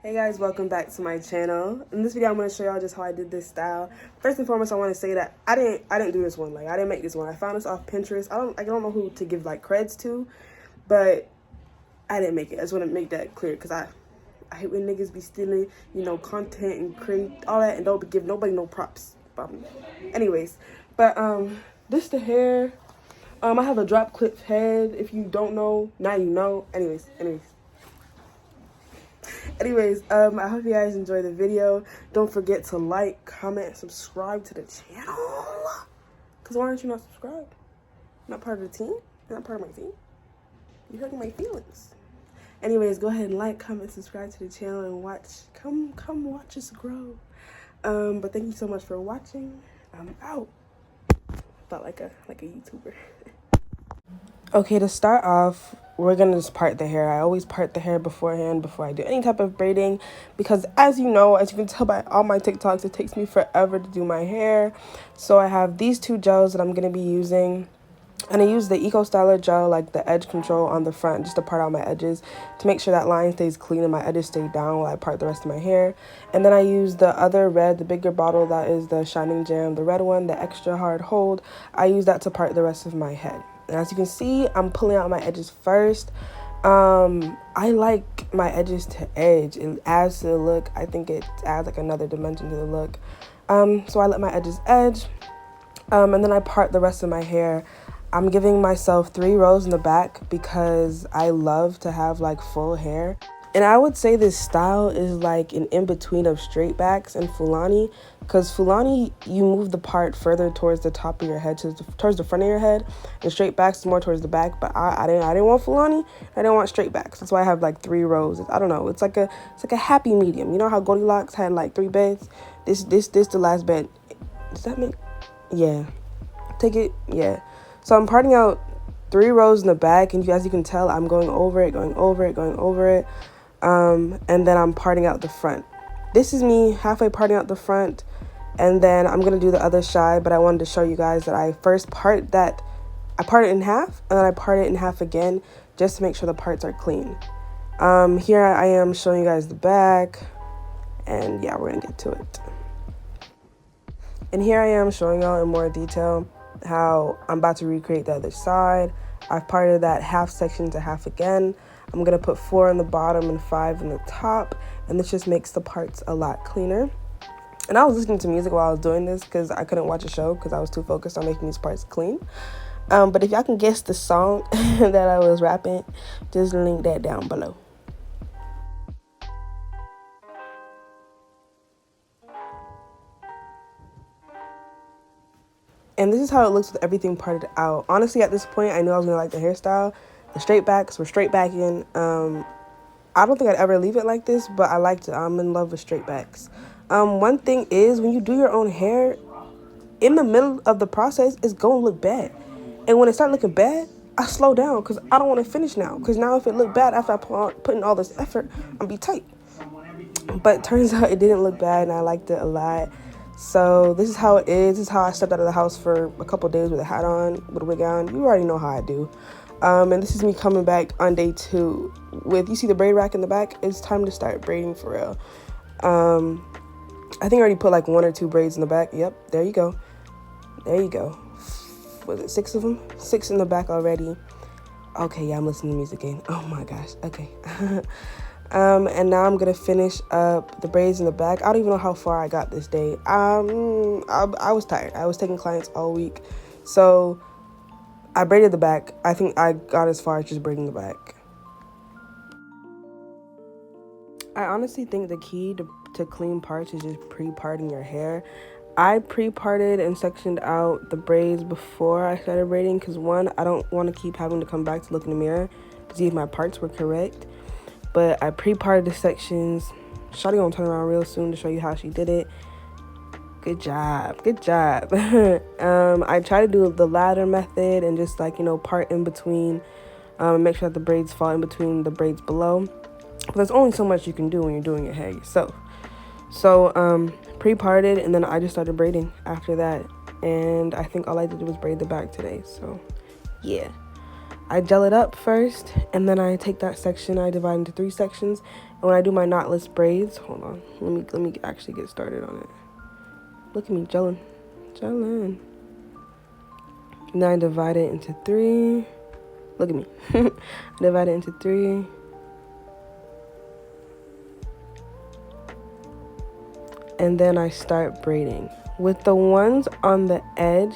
Hey guys, welcome back to my channel. In this video, I'm going to show y'all just how I did this style. First and foremost, I want to say that I didn't do this one. Like, I didn't make this one. I found this off Pinterest. I don't know who to give like creds to, but I didn't make it. I just want to make that clear because I hate when niggas be stealing, content and create all that and don't give nobody no props. Anyways, but this the hair. I have a drop clip head. If you don't know, now you know. Anyways. I hope you guys enjoy the video. Don't forget to like, comment, and subscribe to the channel. Because why aren't you not subscribed? Not part of the team? You're not part of my team? You're hurting my feelings. Anyways, go ahead and like, comment, subscribe to the channel, and watch. Come watch us grow. But thank you so much for watching. I'm out. Felt like a YouTuber. Okay, to start off, we're gonna just part the hair. I always part the hair beforehand before I do any type of braiding because as you can tell by all my TikToks, it takes me forever to do my hair. So I have these two gels that I'm gonna be using. And I use the Eco Styler gel, like the edge control on the front, just to part out my edges to make sure that line stays clean and my edges stay down while I part the rest of my hair. And then I use the other red, the bigger bottle, that is the Shining Jam, the red one, the extra hard hold. I use that to part the rest of my head. And as you can see, I'm pulling out my edges first. I like my edges to edge. It adds to the look. I think it adds like another dimension to the look. So I let my edges edge. And then I part the rest of my hair. I'm giving myself 3 rows in the back because I love to have like full hair. And I would say this style is like an in-between of straight backs and Fulani. Because Fulani, you move the part further towards the top of your head, towards the front of your head. And straight backs more towards the back. But I didn't want Fulani. I didn't want straight backs. That's why I have like 3 rows. I don't know. It's like a happy medium. You know how Goldilocks had like 3 beds? This the last bed. Does that make? Yeah. Take it. Yeah. So I'm parting out 3 rows in the back, and as you can tell, I'm going over it. And then I'm parting out the front. This is me halfway parting out the front, and then I'm gonna do the other side, but I wanted to show you guys that I first part it in half, and then I part it in half again, just to make sure the parts are clean. Here I am showing you guys the back, and yeah, we're gonna get to it. And here I am showing y'all in more detail how I'm about to recreate the other side. I've parted that half section to half again. I'm gonna put 4 on the bottom and 5 on the top, and this just makes the parts a lot cleaner. And I was listening to music while I was doing this because I couldn't watch a show because I was too focused on making these parts clean. But if y'all can guess the song that I was rapping, just link that down below. And this is how it looks with everything parted out. Honestly, at this point, I knew I was going to like the hairstyle. The straight backs were straight backing. I don't think I'd ever leave it like this, but I liked it. I'm in love with straight backs. One thing is, when you do your own hair, in the middle of the process, it's going to look bad. And when it starts looking bad, I slow down because I don't want to finish now. Because now if it looked bad after I put in all this effort, I'll be tight. But it turns out it didn't look bad, and I liked it a lot. So this is how it is. This is how I stepped out of the house for a couple days with a hat on, with a wig on. You already know how I do. And this is me coming back on day 2 with, you see the braid rack in the back? It's time to start braiding for real. I think I already put like 1 or 2 braids in the back. Yep, there you go. Was it 6 of them? 6 in the back already. Okay, yeah, I'm listening to music again. Oh my gosh, okay. And now I'm gonna finish up the braids in the back. I don't even know how far I got this day. I was tired. I was taking clients all week, so I braided the back. I think I got as far as just braiding the back. I honestly think the key to clean parts is just pre-parting your hair. I pre-parted and sectioned out the braids before I started braiding because 1, I don't want to keep having to come back to look in the mirror to see if my parts were correct. But I pre-parted the sections. Shawty gonna turn around real soon to show you how she did it. Good job. I try to do the ladder method and just like, part in between. Make sure that the braids fall in between the braids below. But there's only so much you can do when you're doing your hair yourself. So pre-parted, and then I just started braiding after that. And I think all I did was braid the back today. So yeah. I gel it up first, and then I take that section, I divide into 3 sections, and when I do my knotless braids, hold on, let me actually get started on it. Look at me, gelling. And then I divide it into 3. Look at me. Divide it into 3. And then I start braiding. With the ones on the edge,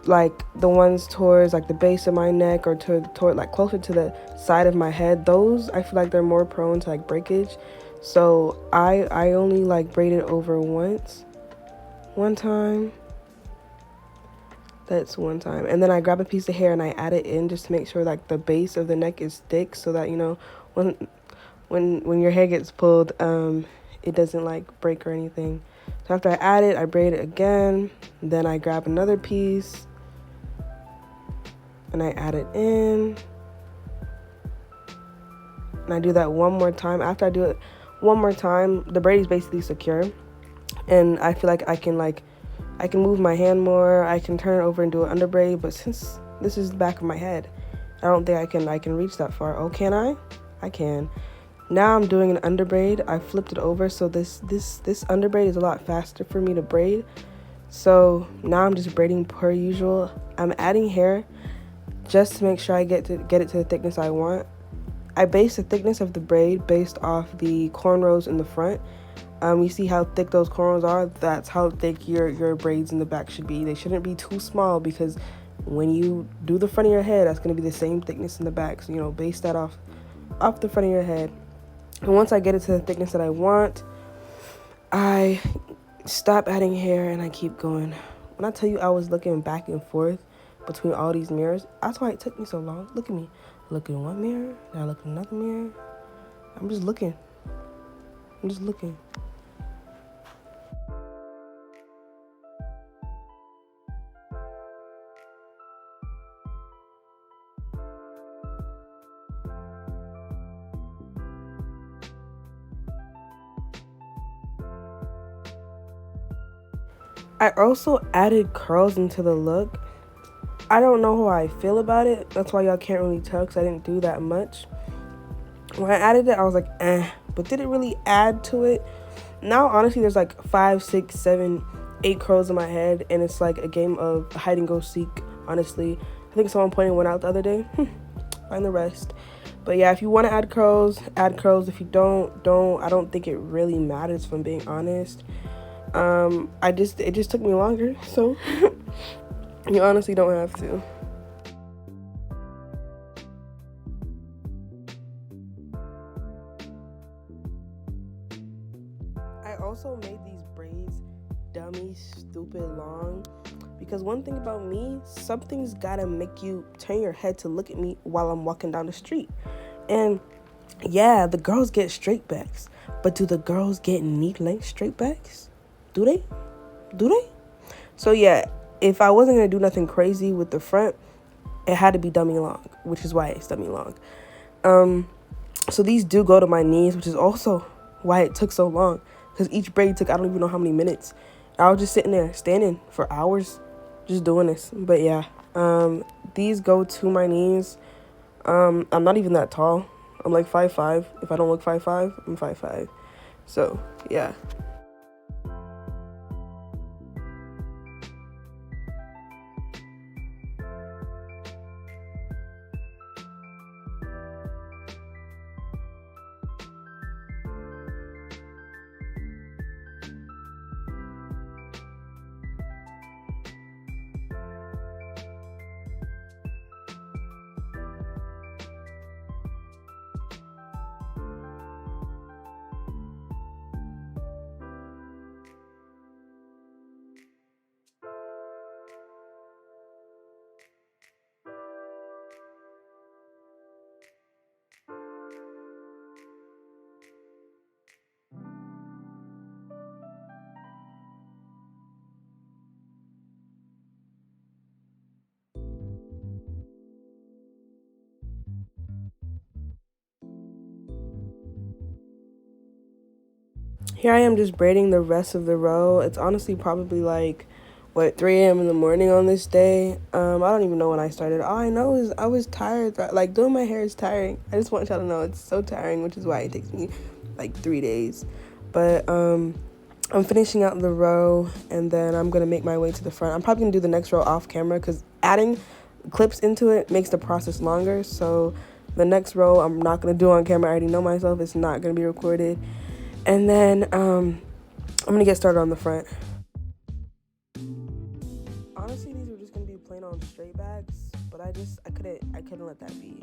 like the ones towards like the base of my neck or toward like closer to the side of my head, those I feel like they're more prone to like breakage. So I only like braid it over one time. That's one time. And then I grab a piece of hair and I add it in just to make sure like the base of the neck is thick, so that, you know, when your hair gets pulled, it doesn't like break or anything. So after I add it, I braid it again. Then I grab another piece and I add it in. And I do that one more time. After I do it one more time, the braid is basically secure. And I feel like I can move my hand more. I can turn it over and do an under braid. But since this is the back of my head, I don't think I can reach that far. Oh, can I? I can. Now I'm doing an under braid. I flipped it over, so this under braid is a lot faster for me to braid. So now I'm just braiding per usual. I'm adding hair just to make sure I get it to the thickness I want. I base the thickness of the braid based off the cornrows in the front. You see how thick those cornrows are? That's how thick your braids in the back should be. They shouldn't be too small, because when you do the front of your head, that's going to be the same thickness in the back. So, you know, base that off the front of your head. And once I get it to the thickness that I want, I stop adding hair and I keep going. When I tell you I was looking back and forth between all these mirrors, that's why it took me so long. Look at me. Look in one mirror, now I look in another mirror. I'm just looking. I also added curls into the look. I don't know how I feel about it. That's why y'all can't really tell, because I didn't do that much. When I added it, I was like, but did it really add to it? Now, honestly, there's like 5, 6, 7, 8 curls in my head, and it's like a game of hide and go seek, honestly. I think someone pointed one out the other day. Find the rest. But yeah, if you want to add curls, add curls. If you don't. I don't think it really matters, if I'm being honest. It just took me longer, so you honestly don't have to. I also made these braids dummy stupid long, because one thing about me, something's gotta make you turn your head to look at me while I'm walking down the street. And yeah, the girls get straight backs, but do the girls get knee length straight backs? Do they? So yeah, if I wasn't gonna do nothing crazy with the front, it had to be dummy long, which is why it's dummy long. So these do go to my knees, which is also why it took so long, because each braid took, I don't even know how many minutes. I was just sitting there standing for hours just doing this. But yeah, these go to my knees. I'm not even that tall. I'm like 5'5". If I don't look 5'5", I'm 5'5". So yeah. Here I am just braiding the rest of the row. It's honestly probably like what, 3 a.m. in the morning on this day. I don't even know when I started. All I know is I was tired. Like, doing my hair is tiring. I just want y'all to know it's so tiring, which is why it takes me like 3 days. But I'm finishing out the row, and then I'm gonna make my way to the front. I'm probably gonna do the next row off camera because adding clips into it makes the process longer. So the next row I'm not gonna do on camera. I already know myself, it's not gonna be recorded. And then I'm gonna get started on the front. Honestly, these were just gonna be plain on straight backs, but I couldn't let that be.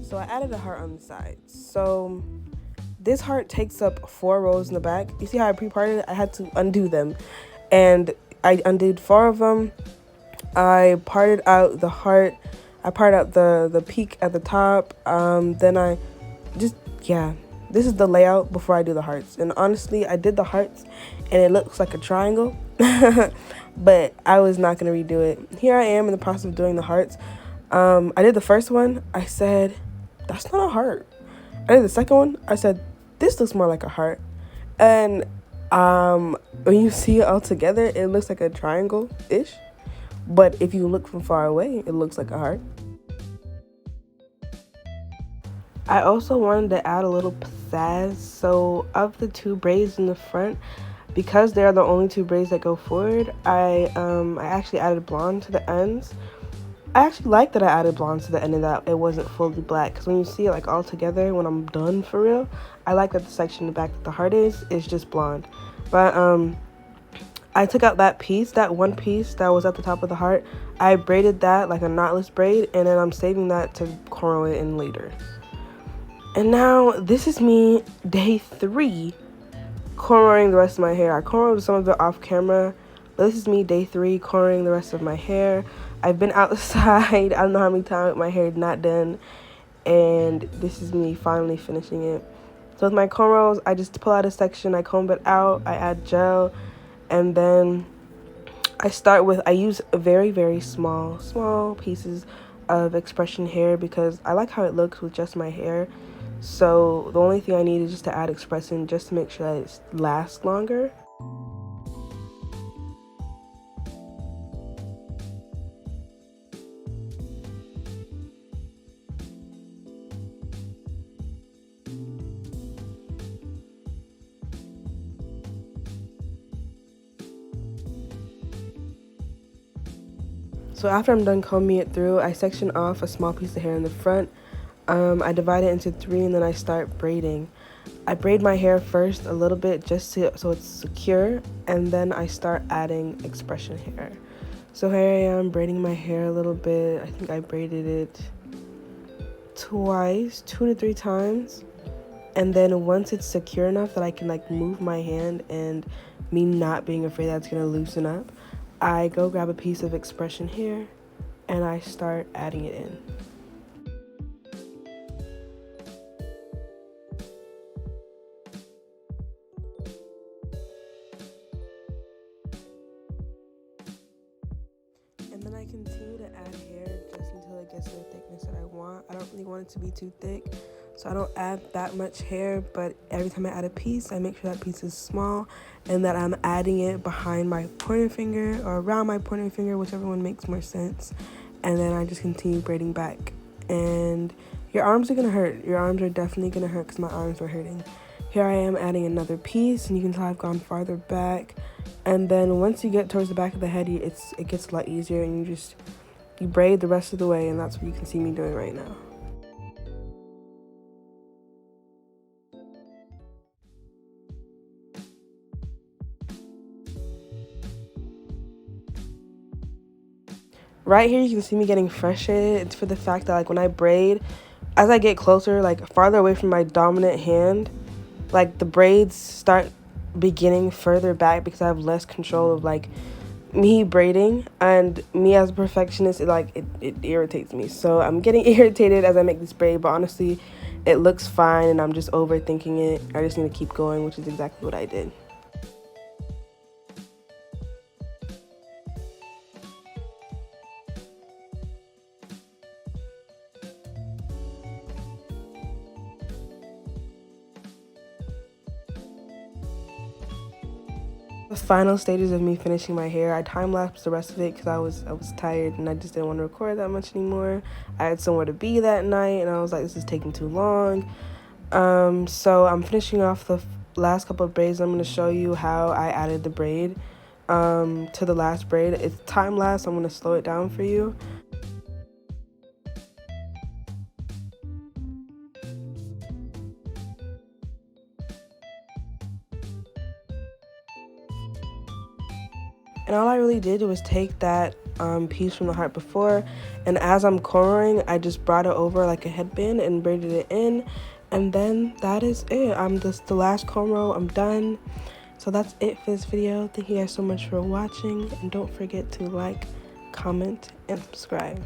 So I added a heart on the side. So this heart takes up 4 rows in the back. You see how I pre-parted it? I had to undo them, and I undid 4 of them. I parted out the heart. I parted out the peak at the top. Then I just, yeah, this is the layout before I do the hearts. And honestly, I did the hearts and it looks like a triangle, but I was not going to redo it. Here I am in the process of doing the hearts. I did the first one. I said, that's not a heart. I did the second one. I said, this looks more like a heart. And when you see it all together, it looks like a triangle-ish. But if you look from far away, it looks like a heart. I also wanted to add a little pizzazz. So of the 2 braids in the front, because they're the only 2 braids that go forward, I actually added blonde to the ends. I actually like that I added blonde to the end of that it wasn't fully black, because when you see it like all together when I'm done for real, I like that the section in the back that the heart is just blonde. But I took out that piece, that one piece that was at the top of the heart. I braided that like a knotless braid, and then I'm saving that to cornrow it in later. And now this is me day 3 cornrowing the rest of my hair. I cornrowed some of it off camera, but this is me day 3 cornrowing the rest of my hair. I've been outside I don't know how many times with my hair not done, and this is me finally finishing it. So with my cornrows, I just pull out a section, I comb it out, I add gel, and then I use very, very small pieces of expression hair because I like how it looks with just my hair. So the only thing I need is just to add expression just to make sure that it lasts longer. So after I'm done combing it through, I section off a small piece of hair in the front. I divide it into 3 and then I start braiding. I braid my hair first a little bit just so it's secure, and then I start adding expression hair. So here I am braiding my hair a little bit. I think I braided it twice, 2 to 3 times. And then once it's secure enough that I can like move my hand and me not being afraid that it's gonna loosen up, I go grab a piece of expression hair and I start adding it in. And then I continue to add hair just until it gets to the thickness that I want. I don't really want it to be too thick, so I don't add that much hair, but every time I add a piece, I make sure that piece is small and that I'm adding it behind my pointer finger or around my pointer finger, whichever one makes more sense. And then I just continue braiding back. And your arms are gonna hurt. Your arms are definitely gonna hurt because my arms were hurting. Here I am adding another piece, and you can tell I've gone farther back. And then once you get towards the back of the head, it gets a lot easier, and you braid the rest of the way, and that's what you can see me doing right now. Right here, you can see me getting frustrated. It's for the fact that like when I braid, as I get closer, like farther away from my dominant hand, like the braids start beginning further back because I have less control of like me braiding, and me as a perfectionist, it irritates me. So I'm getting irritated as I make this braid, but honestly, it looks fine and I'm just overthinking it. I just need to keep going, which is exactly what I did. The final stages of me finishing my hair. I time-lapsed the rest of it because I was tired and I just didn't want to record that much anymore. I had somewhere to be that night and I was like, this is taking too long. So I'm finishing off the last couple of braids. I'm going to show you how I added the braid to the last braid. It's time-lapse, so I'm going to slow it down for you. And all I really did was take that piece from the heart before, and as I'm cornrowing, I just brought it over like a headband and braided it in, and then that is it. The last cornrow, I'm done. So that's it for this video. Thank you guys so much for watching, and don't forget to like, comment, and subscribe.